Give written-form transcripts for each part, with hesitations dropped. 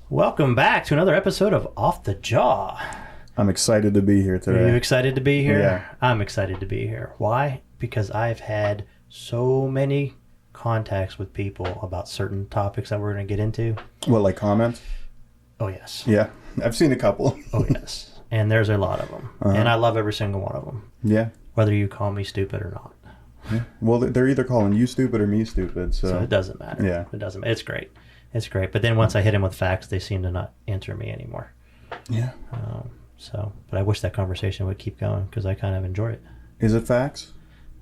Welcome back to another episode of Off the Jaw. I'm excited to be here today. Are you excited to be here? Yeah. I'm excited to be here. Why? Because I've had so many contacts with people about certain topics that we're going to get into. What, like comments? Oh, yes. Yeah, I've seen a couple. Oh, yes. And there's a lot of them. And I love every single one of them. Yeah. Whether you call me stupid or not. Yeah. Well, they're either calling you stupid or me stupid. So it doesn't matter. Yeah. It doesn't matter. It's great. It's great. But then once I hit them with facts, they seem to not answer me anymore. Yeah. But I wish that conversation would keep going because I kind of enjoy it. Is it facts?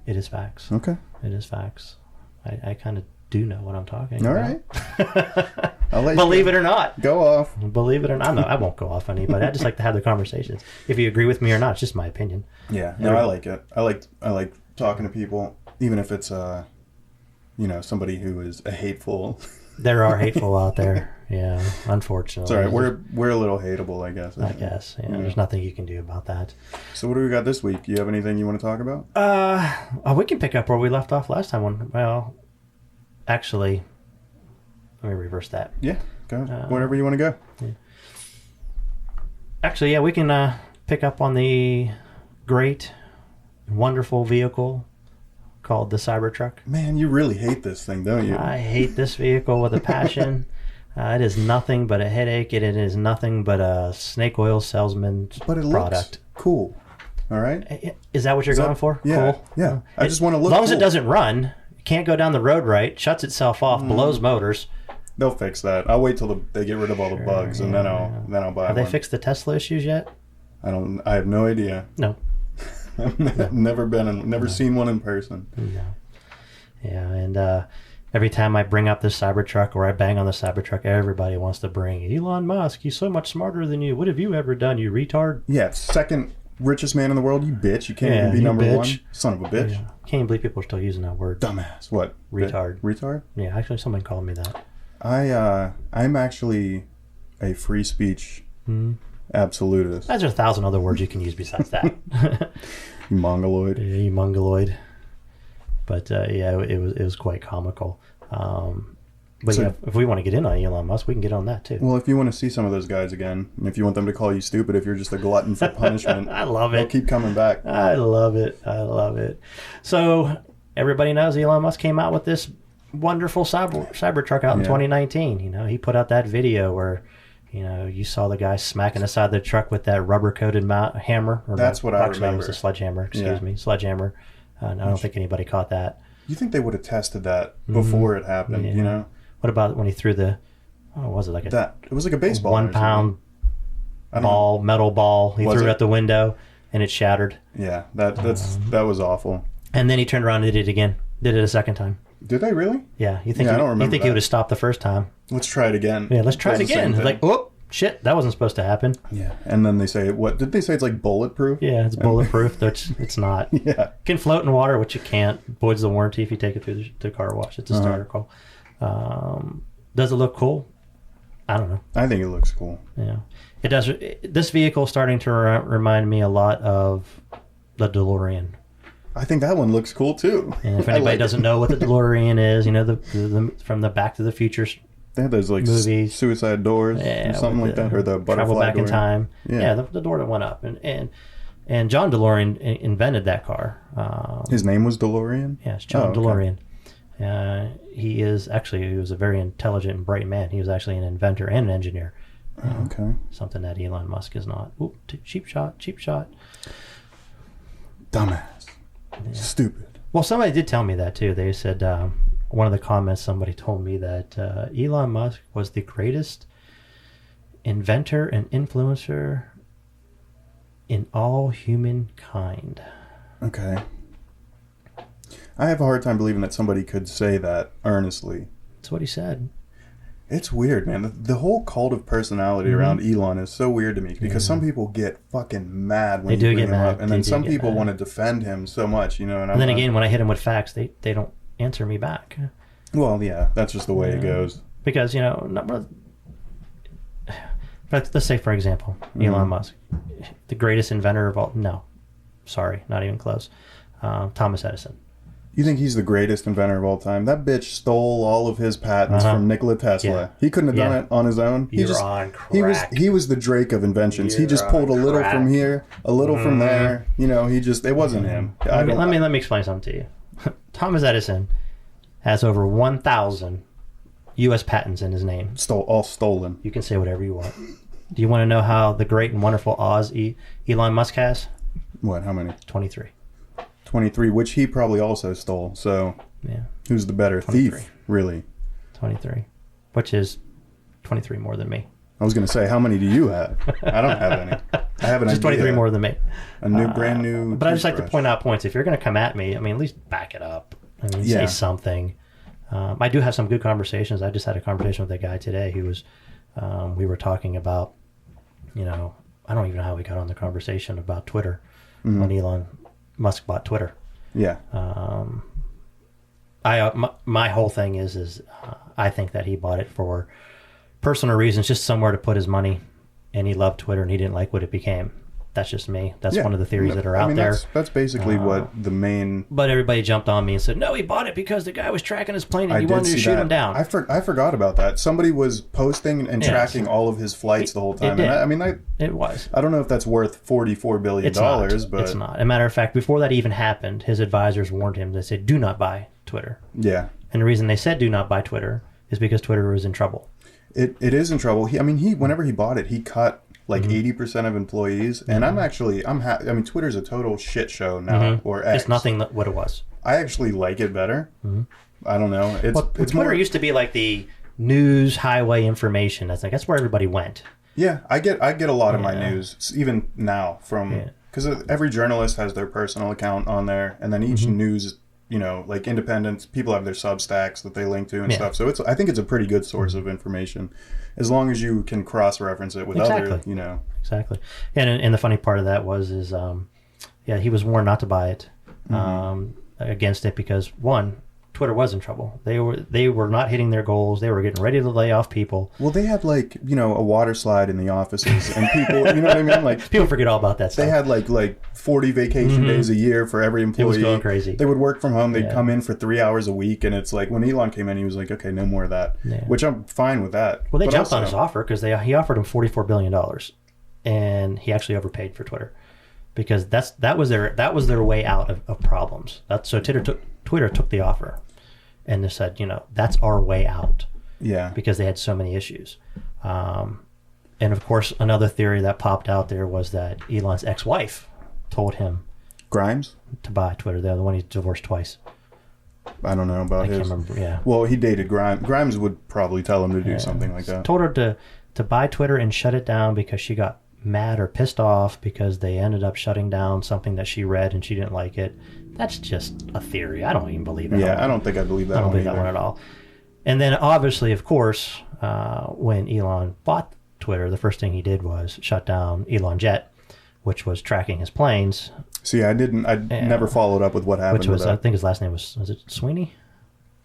It is facts. Okay. It is facts. I kind of do know what I'm talking All about. right. I'll let Believe you it or not. go off. Believe it or not. No, I won't go off on anybody. I just like to have the conversations. If you agree with me or not, it's just my opinion. Yeah. No, I like it. I like talking to people, even if it's somebody who is a hateful. There are hateful out there. Yeah, unfortunately. It's all right. We're a little hateable, I guess. I guess. Yeah, there's nothing you can do about that. So what do we got this week? You have anything you want to talk about? We can pick up where we left off last time. Well, actually, let me reverse that. Yeah. Go. Wherever you want to go. Yeah. Actually, yeah, we can pick up on the great, wonderful vehicle called the Cybertruck. Man, you really hate this thing, don't you? I hate this vehicle with a passion. It is nothing but a headache. It is nothing but a snake oil salesman's But it product. looks cool. All right? Is that what you're going for? Yeah. Cool. Yeah. I just want to look As long as cool. it doesn't run, can't go down the road right, shuts itself off, blows motors. They'll fix that. I'll wait till they get rid of all the bugs, and then I'll buy Have one. they fixed the Tesla issues yet? I have no idea. No. I've never seen one in person. No. Yeah, and every time I bring up this Cybertruck or I bang on the Cybertruck, everybody wants to bring Elon Musk. He's so much smarter than you. What have you ever done, you retard? Yeah, second richest man in the world, you bitch. You can't even be you number bitch. one. Son of a bitch. Yeah. Can't even believe people are still using that word. Dumbass. What? Retard. Retard? Yeah, actually someone called me that. I'm actually a free speech absolutist. There's 1,000 other words you can use besides that. You mongoloid. Yeah, you mongoloid. But yeah, it was quite comical. But So- yeah, if we want to get in on Elon Musk, we can get on that too. Well, if you want to see some of those guys again, and if you want them to call you stupid, if you're just a glutton for punishment, I love they'll it. keep coming back. I love it. I love it. So everybody knows Elon Musk came out with this wonderful Cybertruck out in 2019. You know, he put out that video where, you know, you saw the guy smacking the side of the truck with that rubber-coated hammer. That's what I remember. It was a sledgehammer. Excuse me, sledgehammer. I don't think anybody caught that. You think they would have tested that before it happened? Yeah. You know, What about when he threw the? What was it like? it was like a baseball. 1 pound ball, metal ball. He threw it out the window and it shattered. Yeah, that was awful. And then he turned around and did it again. Did it a second time. Did they really? Yeah, you think I don't remember he that. would have stopped the first time? Let's try it again. Yeah, let's try it Does the same again. thing. Like, oh shit, that wasn't supposed to happen. Yeah, and then they say, what did they say? It's like bulletproof. Yeah, it's bulletproof. It's not. Yeah. It can float in water, which it can't. Voids the warranty if you take it through the car wash. It's a starter call. Does it look cool? I don't know. I think it looks cool. Yeah, it does. This vehicle is starting to remind me a lot of the DeLorean. I think that one looks cool too. And if anybody doesn't know what the DeLorean is, you know, the from the Back to the Future They had those like movies. suicide doors or something like that, or the butterfly travel back door. in time. Yeah. Yeah, the door that went up, and John DeLorean invented that car. His name was DeLorean. Yeah, it's John okay. DeLorean. He was a very intelligent and bright man. He was actually an inventor and an engineer. Okay. Something that Elon Musk is not. Oop, cheap shot. Dumbass. Yeah. Stupid. Well, somebody did tell me that too. They said one of the comments somebody told me that Elon Musk was the greatest inventor and influencer in all humankind. Okay. I have a hard time believing that somebody could say that earnestly. That's what he said. It's weird, man. The whole cult of personality around Elon is so weird to me because some people get fucking mad when you bring him up, and then some people want to defend him so much, you know. And then again, when I hit him with facts, they don't answer me back. Well, yeah, that's just the way it goes. Because, you know, let's say, for example, Elon Musk, the greatest inventor of all. No, sorry, not even close. Thomas Edison. You think he's the greatest inventor of all time? That bitch stole all of his patents from Nikola Tesla. Yeah. He couldn't have done it on his own. You're on crack. He was the Drake of inventions. He just pulled a little from here, a little from there. You know, it wasn't him. Let me explain something to you. Thomas Edison has over 1,000 U.S. patents in his name. All stolen. You can say whatever you want. Do you want to know how the great and wonderful Elon Musk has? What? How many? 23. 23, which he probably also stole. So, who's the better 23. Thief, really? 23, which is 23 more than me. I was going to say, how many do you have? I don't have any. I have an just 23 more than me. Brand new. But I just like to point out points. If you're going to come at me, I mean, at least back it up. I mean, say something. I do have some good conversations. I just had a conversation with a guy today who was, we were talking about, you know, I don't even know how we got on the conversation about Twitter when Elon Musk bought Twitter. Yeah. My whole thing is I think that he bought it for personal reasons, just somewhere to put his money, and he loved Twitter and he didn't like what it became. That's just me. That's one of the theories that are out there. That's basically what the main... But everybody jumped on me and said, no, he bought it because the guy was tracking his plane and he wanted to shoot him down. I forgot about that. Somebody was posting and tracking all of his flights the whole time. It was. I don't know if that's worth $44 billion, but... It's not. As a matter of fact, before that even happened, his advisors warned him. They said, do not buy Twitter. Yeah. And the reason they said do not buy Twitter is because Twitter was in trouble. It is in trouble. Whenever he bought it, he cut... 80% of employees, and I'm happy. I mean, Twitter's a total shit show now, or X. It's nothing what it was. I actually like it better. I don't know. It's Twitter used to be like the news highway information. That's where everybody went. Yeah, I get a lot of my news even now from because every journalist has their personal account on there, and then each news. You know, like independents, people have their Substacks that they link to and stuff. So I think it's a pretty good source of information, as long as you can cross-reference it with other, you know. Exactly. And the funny part of that is he was warned not to buy it against it because, one, Twitter was in trouble. They were not hitting their goals. They were getting ready to lay off people. Well, they had a water slide in the offices, and people, you know what I mean? Like people forget all about that stuff. They had like 40 vacation days a year for every employee. It was going crazy. They would work from home. They'd come in for 3 hours a week, and it's like when Elon came in, he was like, "Okay, no more of that," which I'm fine with that. Well, they jumped on his offer because he offered him $44 billion, and he actually overpaid for Twitter because that was their way out of problems. So Twitter took the offer. And they said, that's our way out. Yeah. Because they had so many issues. And of course, another theory that popped out there was that Elon's ex-wife told him Grimes to buy Twitter. They're the one he divorced twice. I don't know about his. I can't remember. Yeah. Well, he dated Grimes. Grimes would probably tell him to do something like that. Told her to buy Twitter and shut it down because she got mad or pissed off because they ended up shutting down something that she read and she didn't like it. That's just a theory. I don't even believe that. Yeah, I don't think I believe that. I don't believe that one at all. And then obviously, of course, when Elon bought Twitter, the first thing he did was shut down Elon Jet, which was tracking his planes. See, I never followed up with what happened. Which was, I think his last name was it Sweeney?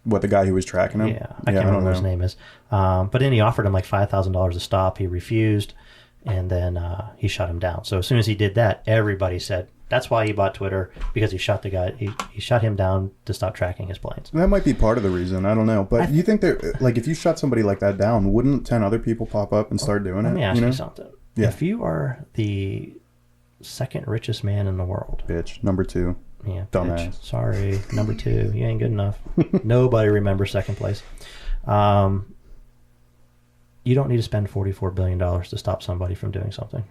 What, the guy who was tracking him? Yeah, I can't remember what his name is. But then he offered him like $5,000 to stop. He refused, and then he shut him down. So as soon as he did that, everybody said, that's why he bought Twitter, because he shot the guy. He shut him down to stop tracking his planes. That might be part of the reason. I don't know. But you think that, like, if you shut somebody like that down, wouldn't 10 other people pop up and start doing it? Let me ask you something. Yeah. If you are the second richest man in the world. Bitch. Number 2. Yeah. Dumbass. Bitch. Sorry. Number 2. You ain't good enough. Nobody remembers second place. You don't need to spend $44 billion to stop somebody from doing something.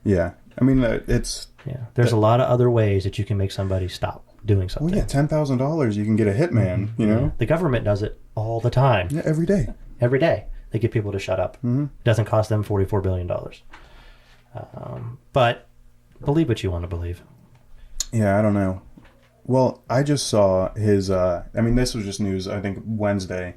Yeah. I mean, it's... Yeah, there's a lot of other ways that you can make somebody stop doing something. Well, yeah, $10,000, you can get a hitman, you know? The government does it all the time. Yeah, every day. Every day. They get people to shut up. It doesn't cost them $44 billion. But believe what you want to believe. Yeah, I don't know. Well, I just saw his, this was just news, I think, Wednesday.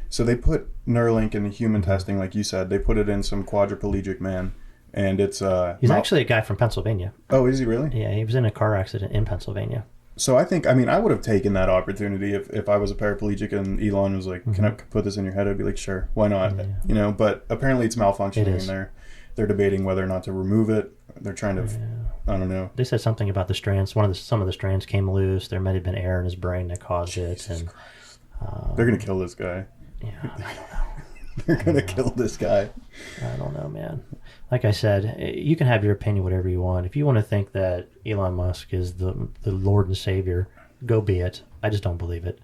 So they put Neuralink in the human testing, like you said. They put it in some quadriplegic man. And it's he's actually a guy from Pennsylvania. Oh, is he really? Yeah, he was in a car accident in Pennsylvania. So I think, I would have taken that opportunity if I was a paraplegic and Elon was like, "Can I put this in your head?" I'd be like, "Sure, why not?" Yeah. You know. But apparently it's malfunctioning, and they're debating whether or not to remove it. They're trying to. I don't know. They said something about the strands. Some of the strands came loose. There might have been air in his brain that caused it. And they're gonna kill this guy. Yeah, I don't know. They're gonna kill this guy. I don't know, man. Like I said, you can have your opinion whatever you want. If you want to think that Elon Musk is the Lord and Savior, go be it. I just don't believe it.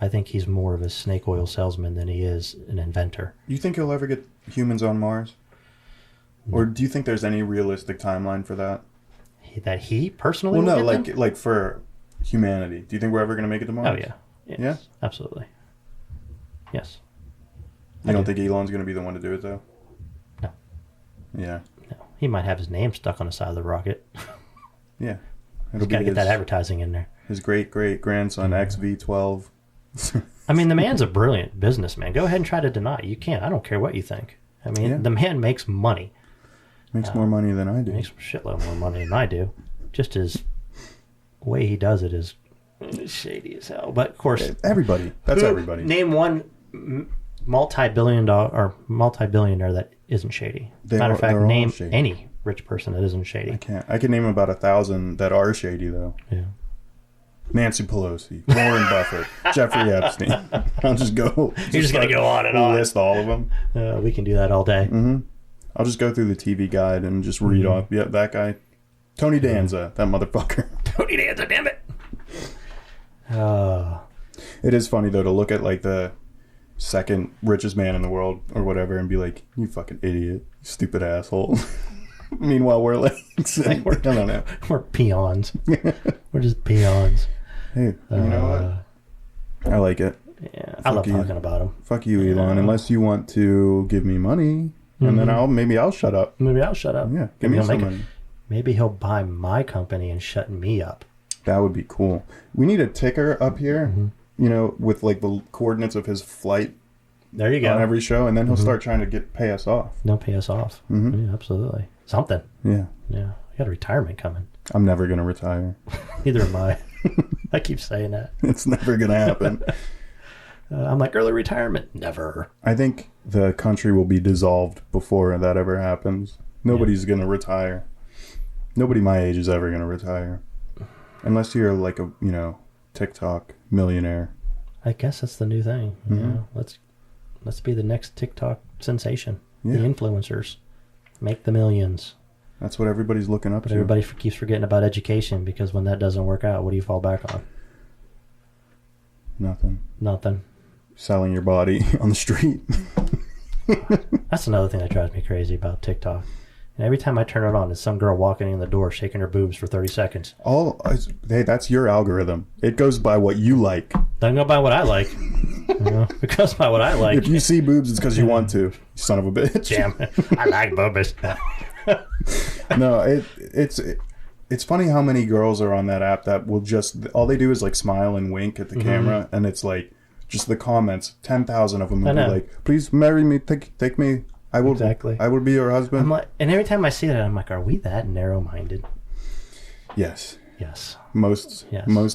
I think he's more of a snake oil salesman than he is an inventor. You think he'll ever get humans on Mars? Or do you think there's any realistic timeline for that? That he personally? Well, no, like for humanity. Do you think we're ever going to make it to Mars? Oh, yeah. Yes, yeah? Absolutely. Yes. You don't think Elon's going to be the one to do it, though? No. Yeah. No. He might have his name stuck on the side of the rocket. Yeah. He's got to get that advertising in there. His great-great-grandson, XV12. I mean, the man's a brilliant businessman. Go ahead and try to deny it. You can't. I don't care what you think. I mean, the man makes money. Makes more money than I do. Makes a shitload more money than I do. Just his way he does it is shady as hell. But, of course... Everybody. That's everybody. Name one multi-billionaire that isn't shady. Matter of fact, name any rich person that isn't shady. I can't. I can name about 1,000 that are shady, though. Yeah. Nancy Pelosi, Warren Buffett, Jeffrey Epstein. I'll just go. You're just going to go on and on. List all of them. We can do that all day. Mm-hmm. I'll just go through the TV guide and just read off. Yeah, that guy. Tony Danza, that motherfucker. Tony Danza, damn it. It is funny, though, to look at like the second richest man in the world or whatever and be like, you fucking idiot, you stupid asshole. Meanwhile, we're like, I don't know. We're peons. We're just peons. Hey, you know what? I like it. Yeah, I love talking about him. Fuck you, Elon. Unless you want to give me money, and then I'll shut up. Maybe I'll shut up. Yeah, give me some money. Maybe he'll buy my company and shut me up. That would be cool. We need a ticker up here, you know, with like the coordinates of his flight. There you go. On every show, and then he'll start trying to pay us off. No, pay us off. Yeah, absolutely. Something. Yeah. Yeah. You got a retirement coming. I'm never going to retire. Neither am I. I keep saying that. It's never going to happen. I'm like, early retirement? Never. I think the country will be dissolved before that ever happens. Nobody's going to retire. Nobody my age is ever going to retire. Unless you're like a, you know, TikTok millionaire. I guess that's the new thing. Yeah. Let's be the next TikTok sensation. Yeah. The influencers. Make the millions. That's what everybody's looking up to. Everybody keeps forgetting about education because when that doesn't work out, what do you fall back on? Nothing. Selling your body on the street. That's another thing that drives me crazy about TikTok. And every time I turn it on, it's some girl walking in the door shaking her boobs for 30 seconds. Hey, that's your algorithm. It goes by what you like. Doesn't go by what I like. It goes by what I like. If you see boobs, it's because you want to. You son of a bitch. Damn. I like boobs. No, it's funny how many girls are on that app that will just, all they do is like smile and wink at the camera, and it's like just the comments, 10,000 of them will be like, please marry me, take me. I will be your husband. I'm like, and every time I see that, I'm like, are we that narrow-minded? Yes. Most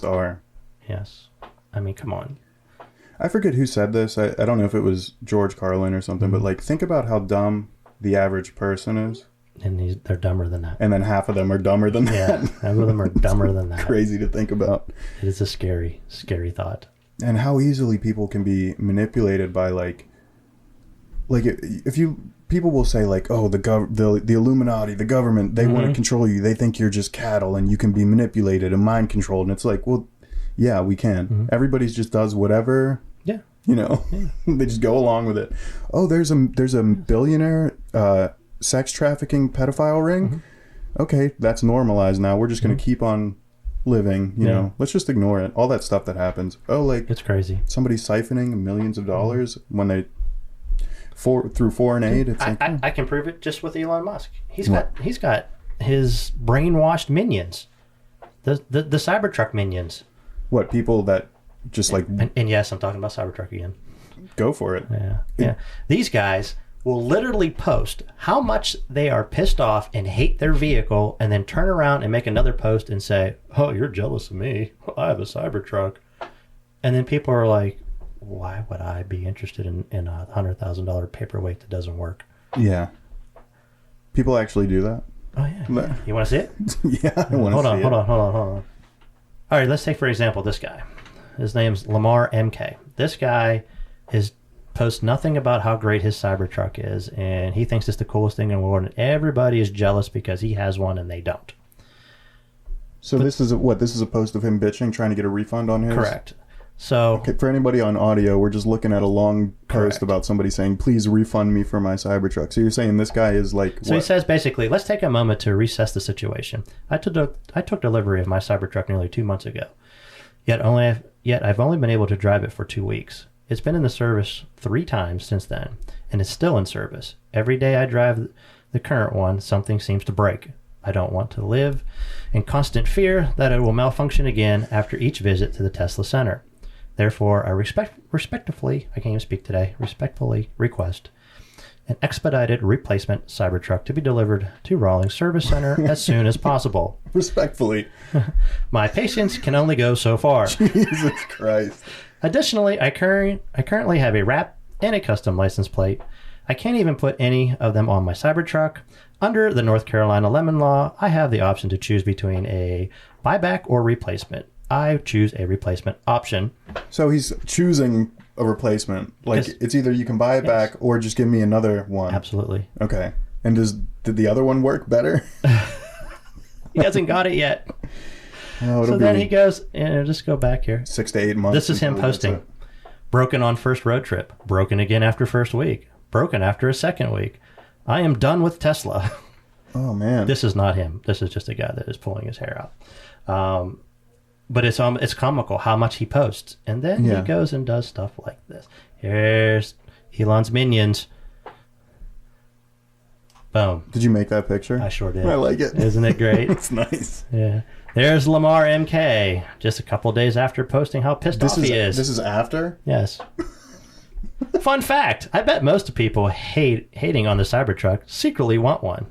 are. Yes. I mean, come on. I forget who said this. I don't know if it was George Carlin or something, but like, think about how dumb the average person is. And they're dumber than that. And then half of them are dumber than that. Yeah, half of them are dumber than that. Crazy to think about. It is a scary, scary thought. And how easily people can be manipulated by like if you, people will say like, oh, the Illuminati, the government, they want to control you. They think you're just cattle and you can be manipulated and mind controlled. And it's like, well, yeah, we can. Everybody just does whatever. Yeah. You know, they just go along with it. Oh, there's a billionaire sex trafficking pedophile ring. Okay, that's normalized now. We're just going to keep on living, you know. Let's just ignore it. All that stuff that happens. Oh, like, it's crazy. Somebody siphoning millions of dollars when they through foreign aid. It's I can prove it just with Elon Musk. He's got his brainwashed minions, the Cybertruck minions. What, people that just like and yes, I'm talking about Cybertruck again. Go for it. Yeah. These guys will literally post how much they are pissed off and hate their vehicle, and then turn around and make another post and say, "Oh, you're jealous of me. I have a Cybertruck," and then people are like, why would I be interested in a $100,000 paperweight that doesn't work? Yeah. People actually do that? Oh, yeah. You want to see it? Yeah, I want to see it. Hold on. All right, let's take, for example, this guy. His name's Lamar MK. This guy posts nothing about how great his Cybertruck is, and he thinks it's the coolest thing in the world, and everybody is jealous because he has one and they don't. So this is a post of him bitching, trying to get a refund on his? Correct. So, okay, for anybody on audio, we're just looking at a long post about somebody saying, please refund me for my Cybertruck. So you're saying this guy is like, So he says basically, let's take a moment to reassess the situation. I took delivery of my Cybertruck nearly 2 months ago. Yet I've only been able to drive it for 2 weeks. It's been in the service 3 times since then, and it's still in service. Every day I drive the current one, something seems to break. I don't want to live in constant fear that it will malfunction again after each visit to the Tesla Center. Therefore, I respectfully request an expedited replacement Cybertruck to be delivered to Rawlings Service Center as soon as possible. Respectfully. My patience can only go so far. Jesus Christ. Additionally, I currently have a wrap and a custom license plate. I can't even put any of them on my Cybertruck. Under the North Carolina Lemon Law, I have the option to choose between a buyback or replacement. I choose a replacement option. So he's choosing a replacement. Like, it's either you can buy it back or just give me another one. Absolutely. Okay. And did the other one work better? He hasn't got it yet. Oh, so then he goes, and just go back here. 6 to 8 months. This is him posting. Broken on first road trip. Broken again after first week. Broken after a second week. I am done with Tesla. Oh, man. This is not him. This is just a guy that is pulling his hair out. But it's comical how much he posts. And then he goes and does stuff like this. Here's Elon's minions. Boom. Did you make that picture? I sure did. I like it. Isn't it great? It's nice. Yeah. There's Lamar MK, just a couple days after posting how pissed off he is. This is after? Yes. Fun fact, I bet most people hating on the Cybertruck secretly want one.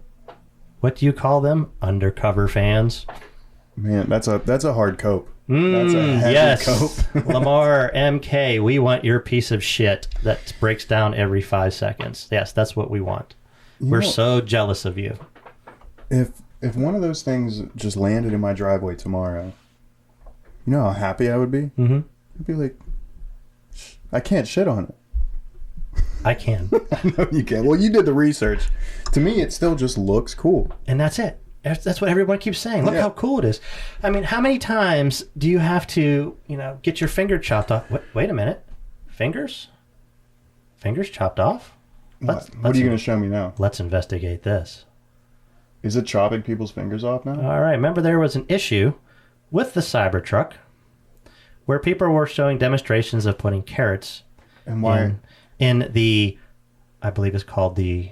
What do you call them? Undercover fans. Man, that's a hard cope. That's a heavy cope. Lamar MK, we want your piece of shit that breaks down every 5 seconds. Yes, that's what we want. We're so jealous of you. If one of those things just landed in my driveway tomorrow, you know how happy I would be? Mm-hmm. I'd be like, I can't shit on it. I can. I know you can. Well, you did the research. To me, it still just looks cool. And that's it. That's what everyone keeps saying. Look how cool it is. I mean, how many times do you have to, get your finger chopped off? Wait a minute. Fingers? Fingers chopped off? What are you going to show me now? Let's investigate this. Is it chopping people's fingers off now? All right. Remember, there was an issue with the Cybertruck where people were showing demonstrations of putting carrots in the, I believe it's called the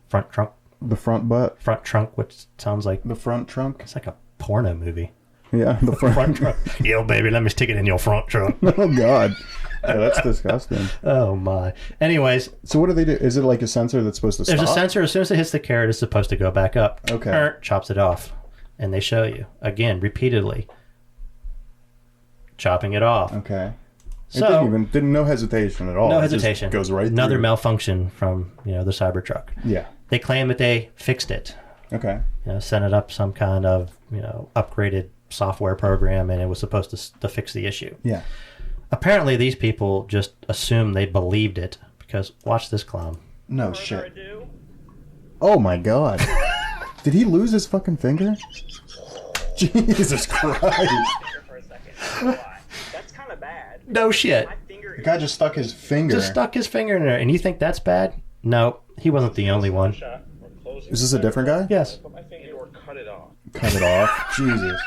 front trunk. The front butt? Front trunk, which sounds like... The front trunk? It's like a porno movie. Yeah, the front trunk. Yo, baby, let me stick it in your front trunk. Oh, God. Yeah, that's disgusting. Oh, my. Anyways. So what do they do? Is it like a sensor that's supposed to stop? There's a sensor. As soon as it hits the carrot, it's supposed to go back up. Okay. Chops it off. And they show you, again, repeatedly, chopping it off. Okay. So, no hesitation at all. No hesitation. It just goes right through. Another malfunction from, the Cybertruck. Yeah. They claim that they fixed it. Okay. Sent it up some kind of, upgraded software program, and it was supposed to fix the issue. Yeah. Apparently, these people just assumed they believed it, because watch this clown. No shit. Oh, my God. Did he lose his fucking finger? Jesus Christ. That's kind of bad. No shit. The guy just stuck his finger. Just stuck his finger in there. And you think that's bad? No, he wasn't the only one. Is this a different guy? Yes. Cut it off. Cut it off? Jesus.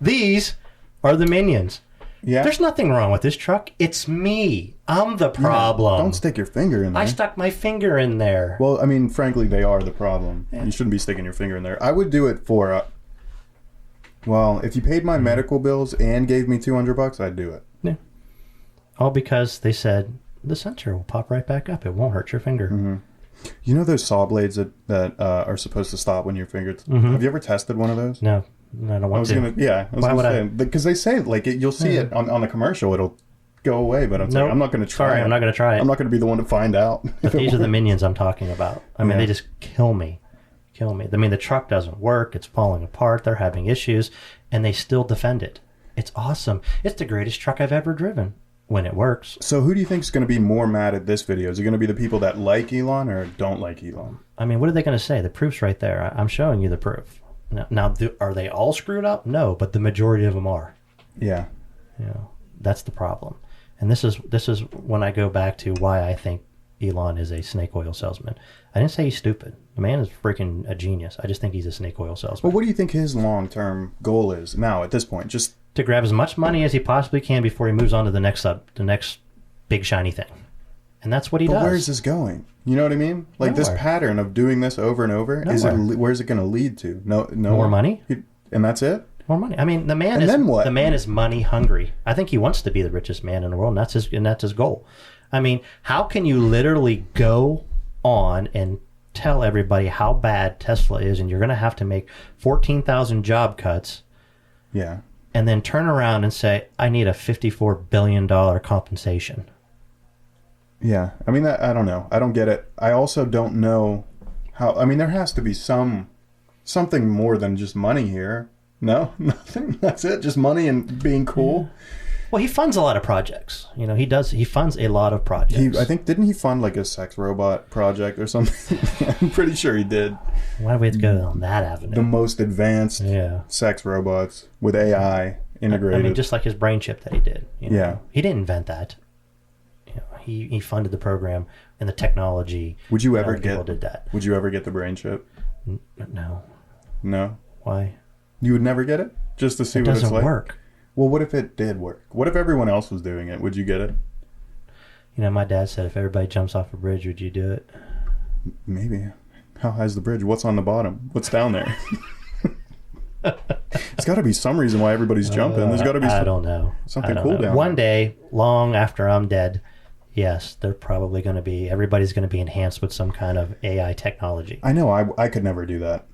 These are the minions. Yeah. There's nothing wrong with this truck. It's me. I'm the problem. Don't stick your finger in there. I stuck my finger in there. Well, I mean, frankly, they are the problem. Yeah. You shouldn't be sticking your finger in there. I would do it for... well, if you paid my medical bills and gave me $200, I'd do it. Yeah. All because they said the sensor will pop right back up. It won't hurt your finger. Mm-hmm. You know those saw blades that are supposed to stop when your finger... Mm-hmm. Have you ever tested one of those? No, I don't want to. Why would I? Because they say, like, you'll see it on the commercial. It'll go away, but I'm not going to try Sorry, it. I'm not going to try it. I'm not going to be the one to find out. But these are the minions I'm talking about. I mean, they just kill me. kill me. I mean, the truck doesn't work. It's falling apart. They're having issues, and they still defend it. It's awesome. It's the greatest truck I've ever driven when it works. So who do you think is going to be more mad at this video? Is it going to be the people that like Elon or don't like Elon? I mean, what are they going to say? The proof's right there. I'm showing you the proof. Now, are they all screwed up? No, but the majority of them are. Yeah. You know, that's the problem. And this is when I go back to why I think Elon is a snake oil salesman. I didn't say he's stupid. The man is freaking a genius. I just think he's a snake oil salesman. Well, what do you think his long-term goal is now at this point? Just to grab as much money as he possibly can before he moves on to the next big shiny thing. And that's what he does. But where is this going? You know what I mean? Like Nowhere. this pattern of doing this over and over, where's it going to lead to? No more money? And that's it? More money. I mean, the man is money hungry. I think he wants to be the richest man in the world, and that's his goal. I mean, how can you literally go on and tell everybody how bad Tesla is, and you're going to have to make 14,000 job cuts? Yeah. And then turn around and say, I need a $54 billion compensation. Yeah. I mean, I don't know. I don't get it. I also don't know how. I mean, there has to be something more than just money here. No, nothing. That's it. Just money and being cool. Yeah. Well, he funds a lot of projects. You know, he does. He funds a lot of projects. I think, didn't he fund like a sex robot project or something? I'm pretty sure he did. Why do we have to go on that avenue? The most advanced sex robots with AI integrated. I mean, just like his brain chip that he did. You know? Yeah. He didn't invent that. You know, he funded the program and the technology. Would you ever get the brain chip? No. No? Why? You would never get it? Just to see what it's like? It doesn't work. Well, what if it did work? What if everyone else was doing it? Would you get it? You know, my dad said if everybody jumps off a bridge, would you do it? Maybe. How high is the bridge? What's on the bottom? What's down there? It's got to be some reason why everybody's jumping. There's got to be I don't know. Something cool down there. One day, long after I'm dead, yes, they're probably going to be, everybody's going to be enhanced with some kind of AI technology. I know. I could never do that.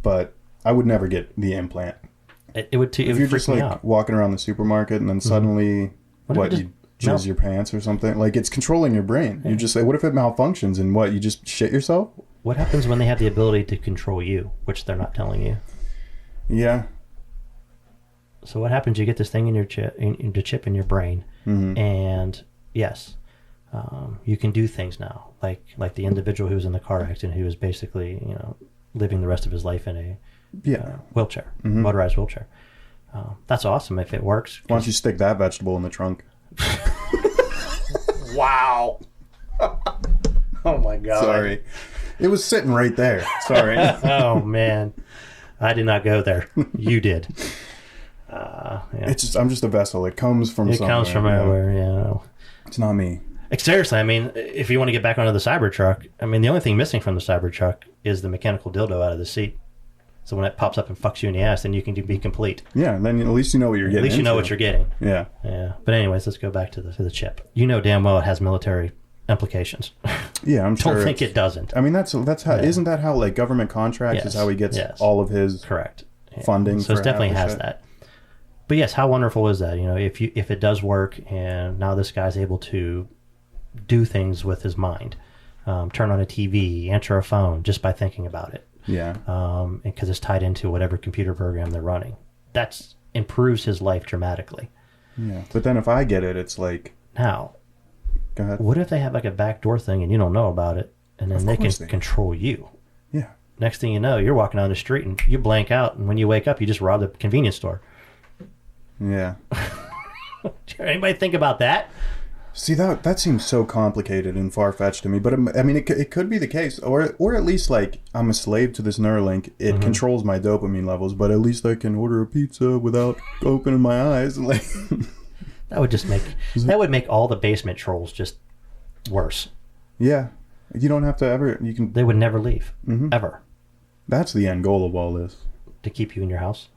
But I would never get the implant. It would if you're just like walking around the supermarket and then suddenly you jizz your pants or something, like it's controlling your brain. You just say, what if it malfunctions and you just shit yourself? What happens when they have the ability to control you, which they're not telling you? Yeah. So what happens? You get this thing in your chip, the chip in your brain, and yes, you can do things now, like the individual who was in the car accident, who was basically living the rest of his life in a wheelchair, motorized wheelchair. That's awesome if it works. Why don't you stick that vegetable in the trunk? Wow. Oh my God. Sorry. It was sitting right there. Sorry. Oh man. I did not go there. You did. It's just, I'm just a vessel. It comes from somewhere. It comes from everywhere, It's not me. Seriously, I mean, if you want to get back onto the Cybertruck, I mean, the only thing missing from the Cybertruck is the mechanical dildo out of the seat. So when it pops up and fucks you in the ass, then you can be complete. Yeah, then at least you know what you're getting. At least you know what you're getting. Yeah. Yeah. But anyways, let's go back to the chip. You know damn well it has military implications. Yeah, I'm sure. Don't think it doesn't. I mean, that's how. Yeah. Isn't that how like government contracts is how he gets all of his funding? So it definitely has that. But yes, how wonderful is that? If it does work, and now this guy's able to do things with his mind, turn on a TV, answer a phone just by thinking about it. Yeah. Because it's tied into whatever computer program they're running. That improves his life dramatically. Yeah. But then if I get it, it's like now. Go ahead. What if they have like a backdoor thing and you don't know about it, and then they can control you? Yeah. Next thing you know, you're walking down the street and you blank out, and when you wake up, you just robbed a convenience store. Yeah. Anybody think about that? See, that seems so complicated and far-fetched to me, but I mean, it could be the case, or at least like I'm a slave to this Neuralink. It controls my dopamine levels, but at least I can order a pizza without opening my eyes. Like that would make all the basement trolls just worse. Yeah, you don't have to ever. They would never leave ever. That's the end goal of all this. To keep you in your house.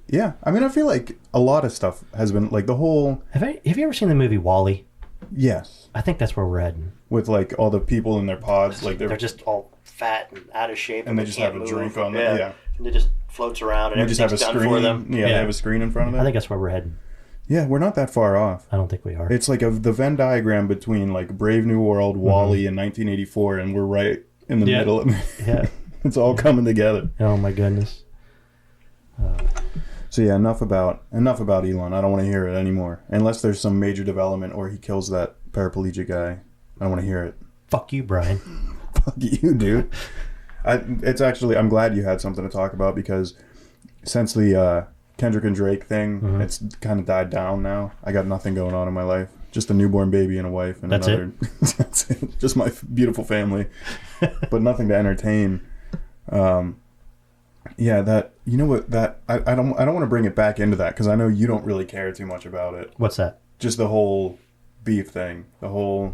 Yeah, I mean, I feel like a lot of stuff has been like the whole. Have you ever seen the movie WALL-E? Yes. I think that's where we're heading. With like all the people in their pods, like they're just all fat and out of shape, and they just have a drink on them. Yeah. And it just floats around, and everything's done for them. Yeah, they have a screen in front of them. I think that's where we're heading. Yeah, we're not that far off. I don't think we are. It's like the Venn diagram between like Brave New World, WALL-E, and 1984, and we're right in the middle of it. Yeah. It's all coming together. Oh my goodness. So yeah, enough about Elon. I don't want to hear it anymore. Unless there's some major development or he kills that paraplegic guy. I don't want to hear it. Fuck you, Brian. Fuck you, dude. I'm glad you had something to talk about, because since the Kendrick and Drake thing, it's kind of died down now. I got nothing going on in my life. Just a newborn baby and a wife and That's another. That's it. Just my beautiful family, but nothing to entertain. Yeah, that, you know what, that I don't want to bring it back into that, because I know you don't really care too much about it. What's that? Just the whole beef thing, the whole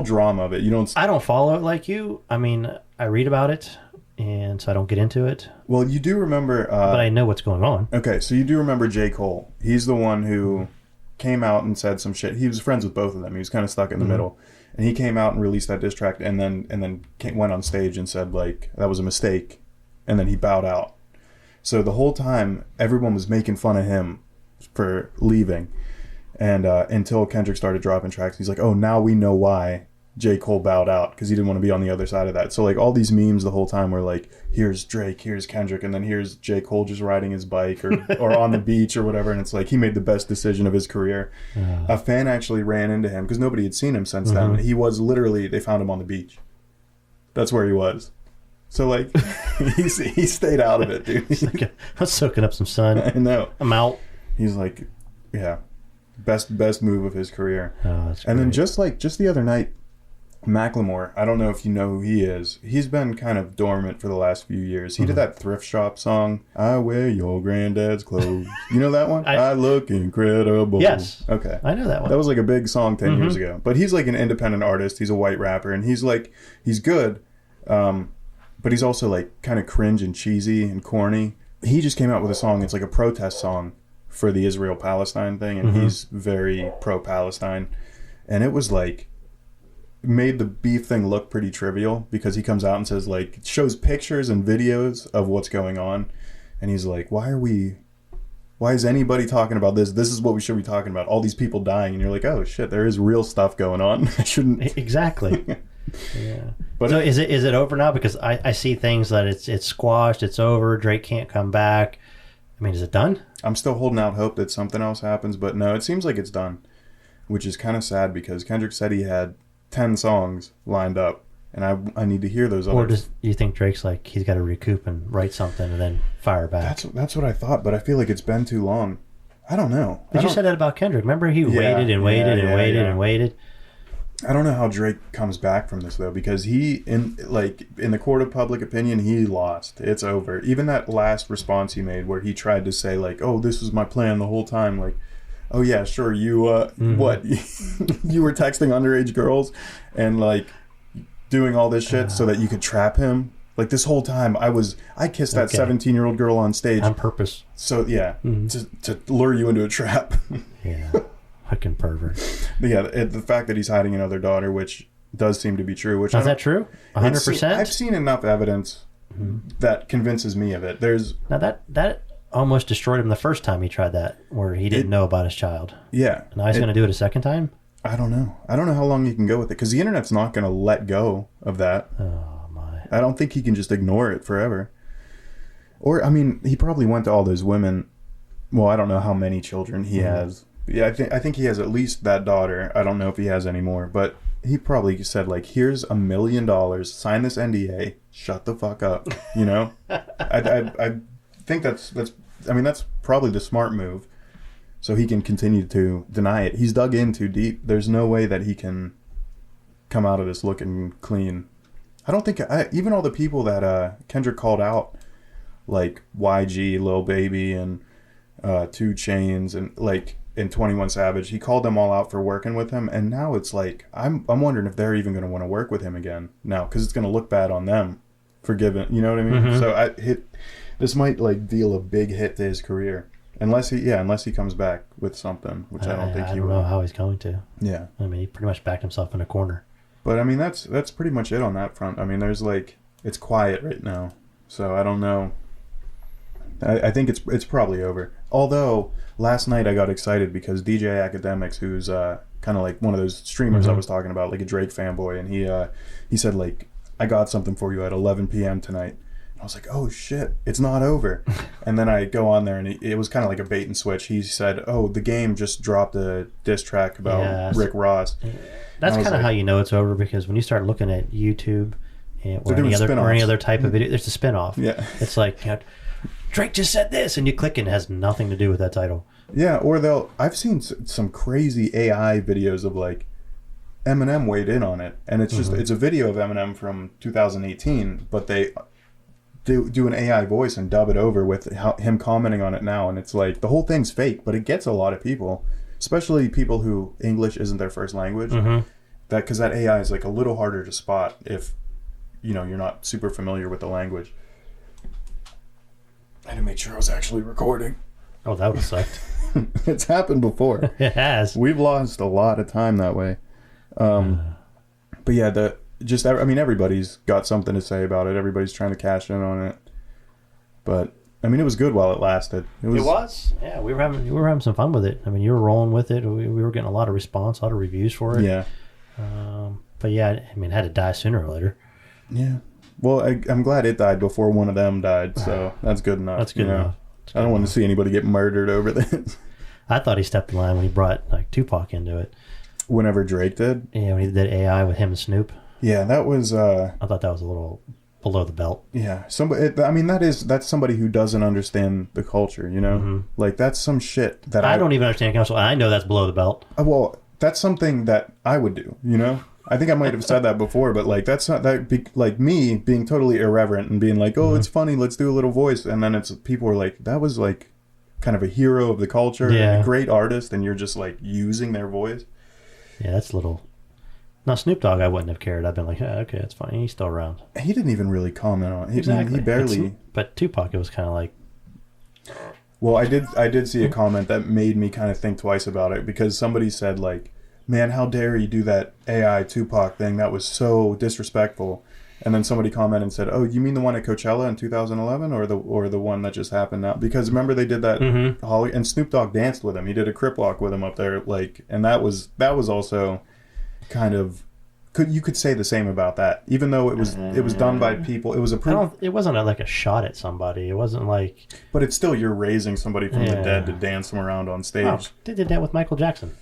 drama of it. You don't. I don't follow it like you. I mean, I read about it, and so I don't get into it. Well, you do remember, but I know what's going on. Okay, so you do remember J. Cole. He's the one who came out and said some shit. He was friends with both of them. He was kind of stuck in the middle, and he came out and released that diss track, and then went on stage and said, like, that was a mistake, and then he bowed out. So the whole time, everyone was making fun of him for leaving, and until Kendrick started dropping tracks, he's like, oh, now we know why J. Cole bowed out, because he didn't want to be on the other side of that. So like all these memes the whole time were like, here's Drake, here's Kendrick, and then here's J. Cole just riding his bike or on the beach or whatever, and it's like he made the best decision of his career. A fan actually ran into him, because nobody had seen him since then. He was literally, they found him on the beach. That's where he was. So like he stayed out of it, dude. Like, I was soaking up some sun. I know. I'm out. He's like, yeah, best move of his career. Oh, that's great. And then just the other night, Macklemore, I don't know if you know who he is. He's been kind of dormant for the last few years. He did that thrift shop song, I wear your granddad's clothes. You know that one? I look incredible. Yes. Okay. I know that one. That was like a big song 10 years ago. But he's like an independent artist. He's a white rapper, and he's good. But he's also like kind of cringe and cheesy and corny. He just came out with a song. It's like a protest song for the Israel-Palestine thing, and he's very pro-Palestine. And it was like, made the beef thing look pretty trivial, because he comes out and says, like, shows pictures and videos of what's going on, and he's like, why is anybody talking about this? This is what we should be talking about, all these people dying. And you're like, oh shit, there is real stuff going on. I shouldn't. Exactly. Yeah. But so is it over now? Because I see things that it's squashed, it's over, Drake can't come back. I mean, is it done? I'm still holding out hope that something else happens, but no, it seems like it's done, which is kind of sad, because Kendrick said he had 10 songs lined up, and I need to hear those others. Or do you think Drake's like, he's got to recoup and write something and then fire back? That's what I thought, but I feel like it's been too long. I don't know. But you said that about Kendrick. Remember, he waited and waited and waited and waited. I don't know how Drake comes back from this, though, because in the court of public opinion, he lost. It's over. Even that last response he made, where he tried to say, like, oh, this was my plan the whole time, like, oh yeah, sure, you what? You were texting underage girls and like doing all this shit so that you could trap him. Like this whole time I kissed that 17-year-old girl on stage on purpose. So yeah, to lure you into a trap. Yeah. Fucking pervert. But yeah, the fact that he's hiding another daughter, which does seem to be true. Which is that true? 100%. I've seen enough evidence that convinces me of it. There's now that almost destroyed him the first time he tried that, where he didn't know about his child. Yeah. Now he's going to do it a second time? I don't know. I don't know how long he can go with it, because the internet's not going to let go of that. Oh, my. I don't think he can just ignore it forever. Or, I mean, he probably went to all those women. Well, I don't know how many children he has. Yeah, I think he has at least that daughter. I don't know if he has any more, but he probably said, like, here's $1 million, sign this NDA, shut the fuck up, you know? I think that's probably the smart move, so he can continue to deny it. He's dug in too deep. There's no way that he can come out of this looking clean. I don't think even all the people that Kendrick called out, like YG, Lil Baby, and 2 Chainz, and like in 21 Savage, he called them all out for working with him, and now it's like I'm wondering if they're even going to want to work with him again now, because it's going to look bad on them for giving, you know what I mean? So this might like deal a big hit to his career, unless he comes back with something, which I don't think he will. I don't know how he's going to. Yeah, I mean, he pretty much backed himself in a corner. But I mean, that's pretty much it on that front. I mean, there's like, it's quiet right now, so I don't know. I think it's probably over. Although last night I got excited because DJ Academics, who's kind of like one of those streamers I was talking about, like a Drake fanboy, and he said, like, I got something for you at 11 p.m. tonight. I was like, oh shit, it's not over. And then I go on there, and it was kind of like a bait and switch. He said, oh, the game just dropped a diss track about Rick Ross. That's kind of how you know it's over, because when you start looking at YouTube or any other type of video, there's a spinoff. Yeah. It's like, Drake just said this, and you click and it has nothing to do with that title. Yeah, or I've seen some crazy AI videos of like Eminem weighed in on it, and it's just it's a video of Eminem from 2018, but they do an AI voice and dub it over with him commenting on it now, and it's like the whole thing's fake, but it gets a lot of people, especially people who English isn't their first language. Because that AI is like a little harder to spot if you're not super familiar with the language. I had to make sure I was actually recording. Oh, that would have sucked. It's happened before. It has. We've lost a lot of time that way. But yeah, everybody's got something to say about it. Everybody's trying to cash in on it. But I mean, it was good while it lasted. It was. Yeah, we were having some fun with it. I mean, you were rolling with it. We were getting a lot of response, a lot of reviews for it. Yeah. But yeah, I mean, it had to die sooner or later. Yeah. Well, I'm glad it died before one of them died, so that's good enough. That's good enough. I don't want to see anybody get murdered over this. I thought he stepped the line when he brought like Tupac into it. Whenever Drake did? Yeah, when he did AI with him and Snoop. Yeah, that was... I thought that was a little below the belt. Yeah. That's somebody who doesn't understand the culture, Like, that's some shit that I don't even understand council. I know that's below the belt. Well, that's something that I would do, I think I might have said that before, but like that's not like me being totally irreverent and being like, oh, it's funny, let's do a little voice, and then people are like, that was like kind of a hero of the culture, and a great artist, and you're just like using their voice. Yeah, that's a little. Now Snoop Dogg, I wouldn't have cared. I've been like, okay, that's funny. He's still around. He didn't even really comment on it. Exactly. He barely. But Tupac, it was kind of like. Well, I did see a comment that made me kind of think twice about it, because somebody said like, man, how dare you do that AI Tupac thing? That was so disrespectful. And then somebody commented and said, oh, you mean the one at Coachella in 2011 or the one that just happened now? Because remember they did that and Snoop Dogg danced with him. He did a crip walk with him up there, like, and that was also kind of you could say the same about that, even though it was done by people. It was it wasn't like a shot at somebody. It wasn't like. But it's still, you're raising somebody from the dead to dance them around on stage. Oh, they did that with Michael Jackson.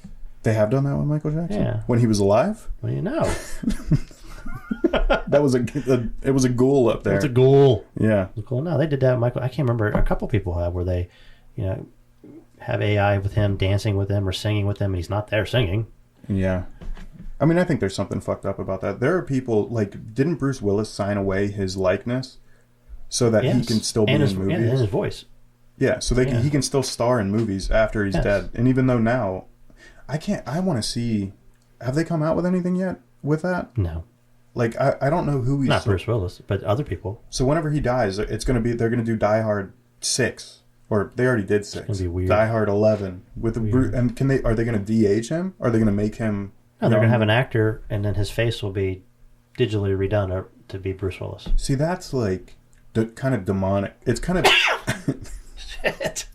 They have done that with Michael Jackson? Yeah. When he was alive? Well, That was it was a ghoul up there. It's a ghoul. Yeah. It was cool. No, they did that with Michael. I can't remember. A couple people have where they, have AI with him, dancing with him or singing with him, and he's not there singing. Yeah. I mean, I think there's something fucked up about that. There are people, like, didn't Bruce Willis sign away his likeness so that he can still be in movies? Yeah, and his voice. Yeah, so he can still star in movies after he's dead. And even though now... I want to see... Have they come out with anything yet with that? No. Like, I don't know who he's... Not Bruce Willis, but other people. So whenever he dies, they're going to do Die Hard 6. Or they already did 6. It's going to be weird. Die Hard 11. And are they going to de-age him? Or are they going to make him... No, they're going to have an actor, and then his face will be digitally redone to be Bruce Willis. See, that's like kind of demonic. It's kind of... Shit.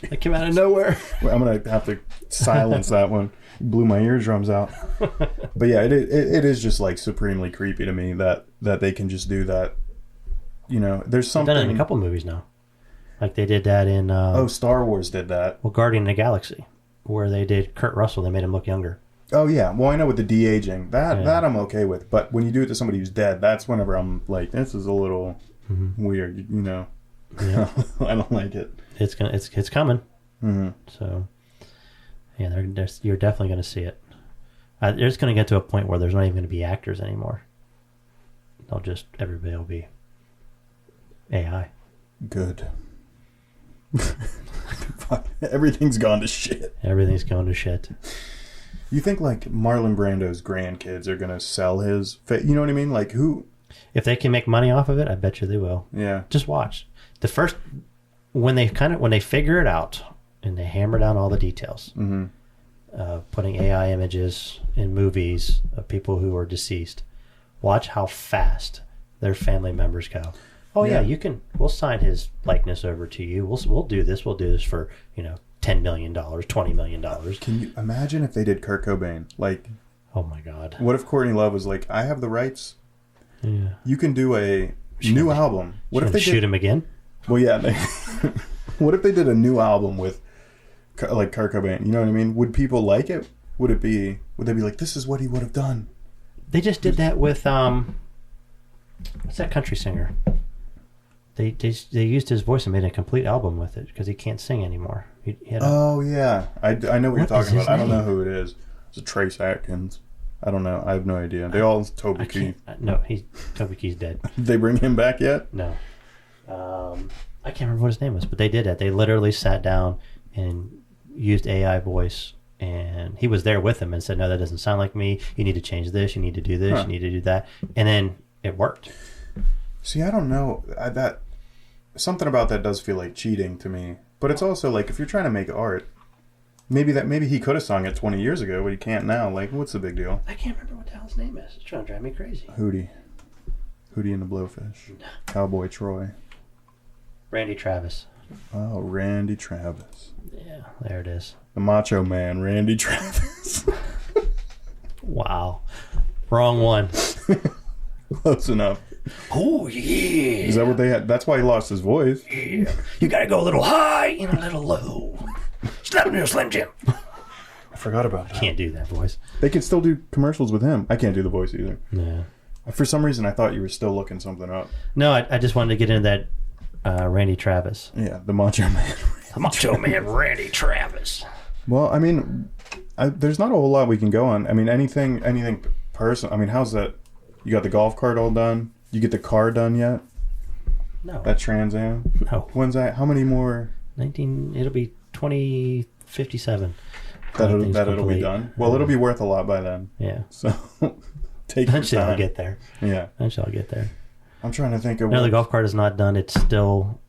It came out of nowhere. Well, I'm going to have to silence that one. Blew my eardrums out. But yeah, it is just like supremely creepy to me that they can just do that. There's something... They've done it in a couple movies now. Like they did that in... Star Wars did that. Well, Guardian of the Galaxy, where they did Kurt Russell. They made him look younger. Oh, yeah. Well, I know with the de-aging. That I'm okay with. But when you do it to somebody who's dead, that's whenever I'm like, this is a little weird, Yeah. I don't like it. It's coming. Mm-hmm. So, yeah, you're definitely going to see it. It's going to get to a point where there's not even going to be actors anymore. Everybody will be AI. Good. Everything's gone to shit. Everything's going to shit. You think like Marlon Brando's grandkids are going to sell his... You know what I mean? Like who... If they can make money off of it, I bet you they will. Yeah. Just watch. When they figure it out and they hammer down all the details, putting AI images in movies of people who are deceased, watch how fast their family members go. Oh yeah, we'll sign his likeness over to you. We'll do this. We'll do this for, $10 million, $20 million. Can you imagine if they did Kurt Cobain? Like, oh my God. What if Courtney Love was like, I have the rights? Yeah. You can do a New album. What if they shoot him again? Well, yeah. What if they did a new album with like Kurt Cobain? You know what I mean? Would people like it? Would they be like, this is what he would have done? They just did that with what's that country singer? They used his voice and made a complete album with it because he can't sing anymore. He had yeah, I know what you're talking about. I don't know who it is. It's a Trace Atkins. I don't know. I have no idea. They all Toby Keith. No, Toby Keith's dead. Did they bring him back yet? No. I can't remember what his name was, but they did that. They literally sat down and used AI voice, and he was there with them and said, no, that doesn't sound like me. You need to change this. You need to do this. You need to do that. And then it worked. See, I don't know. That something about that does feel like cheating to me. But it's also like, if you're trying to make art, maybe he could have sung it 20 years ago, but he can't now. Like, what's the big deal? I can't remember what the hell his name is. It's trying to drive me crazy. Hootie and the Blowfish. Cowboy Troy. Randy Travis. Oh, Randy Travis. Yeah, there it is. The Macho Man, Randy Travis. Wow. Wrong one. Close enough. Oh, yeah. Is that what they had? That's why he lost his voice. Yeah. You got to go a little high and a little low. Slap me a Slim Jim. I forgot about that. Can't do that voice. They could still do commercials with him. I can't do the voice either. No. For some reason, I thought you were still looking something up. No, I just wanted to get into that Randy Travis. Yeah, the Macho Man. The Macho Man, Randy Travis. Well, I mean, there's not a whole lot we can go on. I mean, anything personal. I mean, how's that? You got the golf cart all done? You get the car done yet? No. That Trans Am? No. When's that? How many more? It'll be 2057. That'll be done. Well, it'll be worth a lot by then. Yeah. So take your Eventually time. I'll get there. Yeah. Eventually I'll get there. I'm trying to think of. No, the golf cart is not done. I still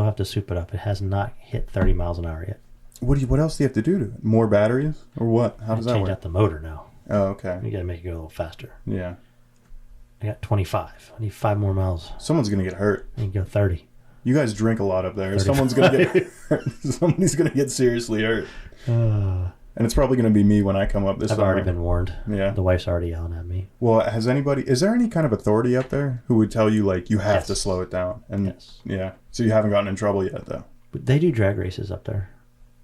have to soup it up. It has not hit 30 miles an hour yet. What else do you have to do to it? More batteries or what? How does that work? Change out the motor now. Oh, okay. You got to make it go a little faster. Yeah. I got 25. I need 5 more miles. Someone's gonna get hurt. I can go 30. You guys drink a lot up there. 35. Someone's gonna get hurt. Somebody's gonna get seriously hurt. And it's probably gonna be me when I come up this summer. I've already been warned. Yeah. The wife's already yelling at me. Well, is there any kind of authority up there who would tell you, like, you have to slow it down? And yes. Yeah. So you haven't gotten in trouble yet, though? But they do drag races up there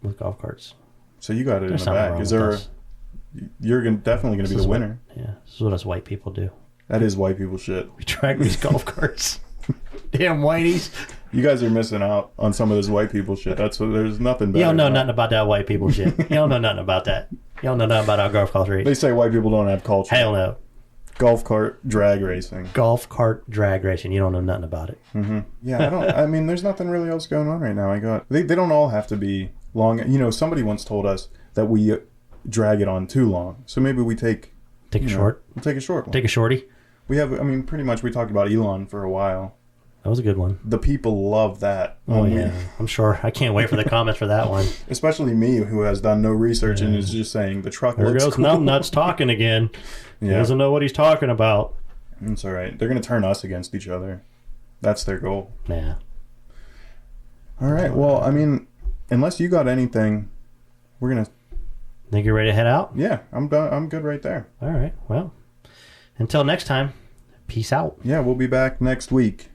with golf carts. So you got it in the back. Is there? You're definitely going to be the winner. Yeah. This is what us white people do. That is white people shit. We drag these golf carts. Damn whiteys. You guys are missing out on some of this white people shit. There's nothing better. You don't know nothing about that white people shit. You don't know nothing about that. You don't know nothing about our golf cart race. They say white people don't have culture. Hell no. Golf cart drag racing. Golf cart drag racing. You don't know nothing about it. Mm-hmm. Yeah, I mean, there's nothing really else going on right now. They don't all have to be long. You know, somebody once told us that we drag it on too long. So maybe we take a short. We'll take a short one. Take a shorty. Pretty much we talked about Elon for a while. That was a good one. The people love that. Oh, yeah. I'm sure. I can't wait for the comments for that one. Especially me, who has done no research and is just saying the truck looks goes cool. Numbnuts talking again. He doesn't know what he's talking about. It's all right. They're going to turn us against each other. That's their goal. Yeah. All right. Well, I mean, unless you got anything, we're going to... Think you're ready to head out? Yeah, I'm done. I'm good right there. All right. Well, until next time, peace out. Yeah, we'll be back next week.